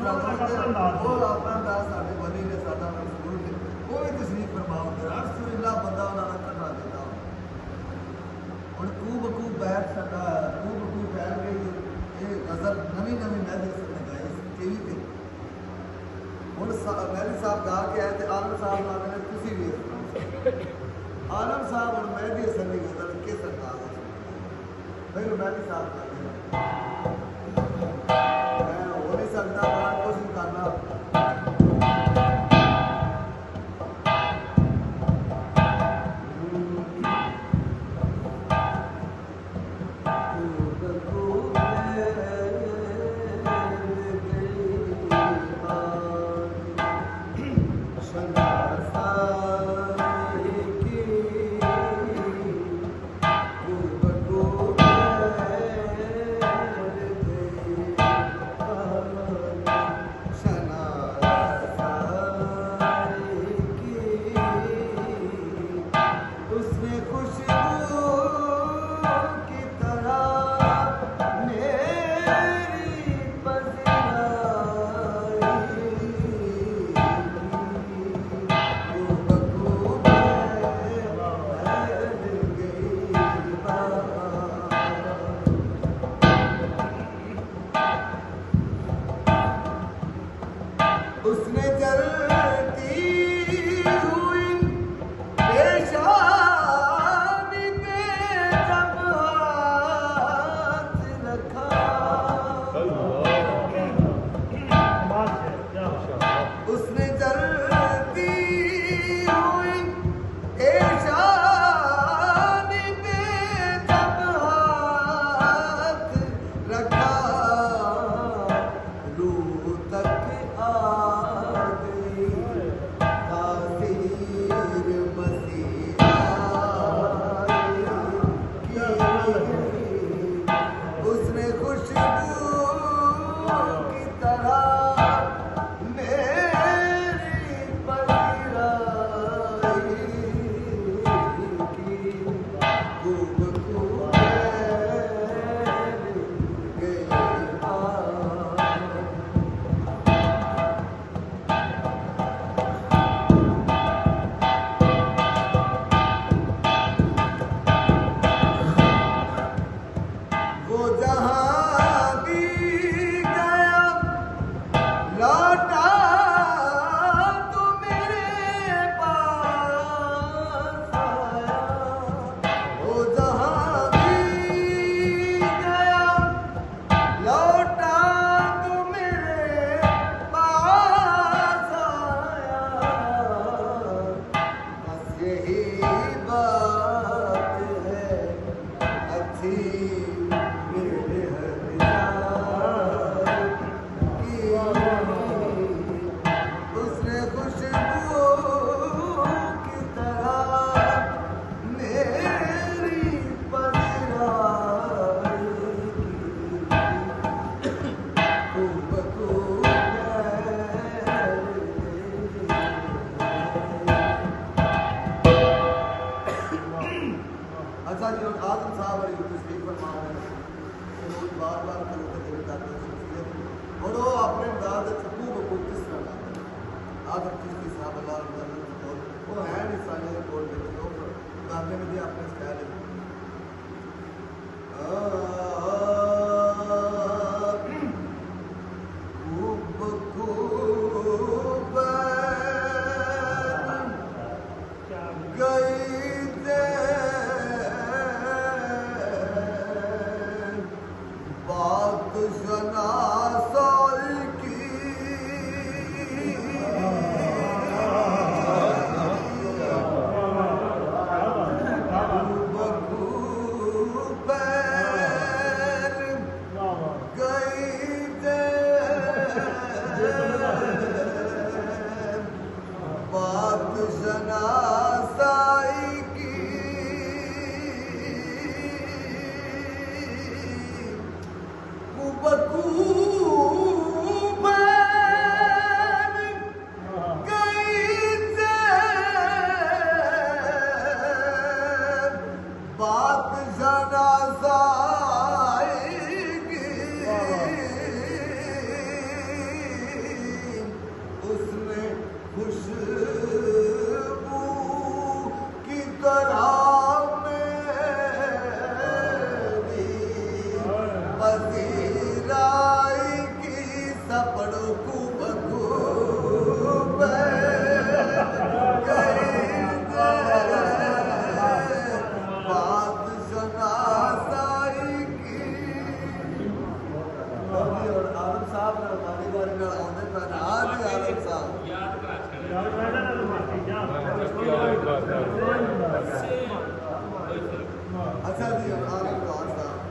और अपना अंदाज साढ़े बनी ने साडा मजबूर ने वो भी तशरीफ फरमाओ रसुल्ला बंदा उन्होंने कटा देता हूँ तू बकू बैठ साडा तू बकू फैल गई ये गजल नवी नवी महदी से लगाई टीवी पे हूँ महदी साहब गा के आए थे आलम साहब ने तुसी भी आलम साहब और महदी हसन की गजल किस अंदाज है फिर महदी साहब का मैं हो नहीं सकता बड़ा कोशिश करना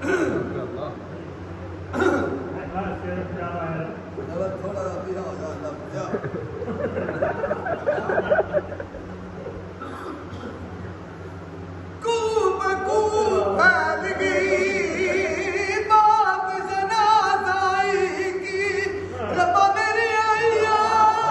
है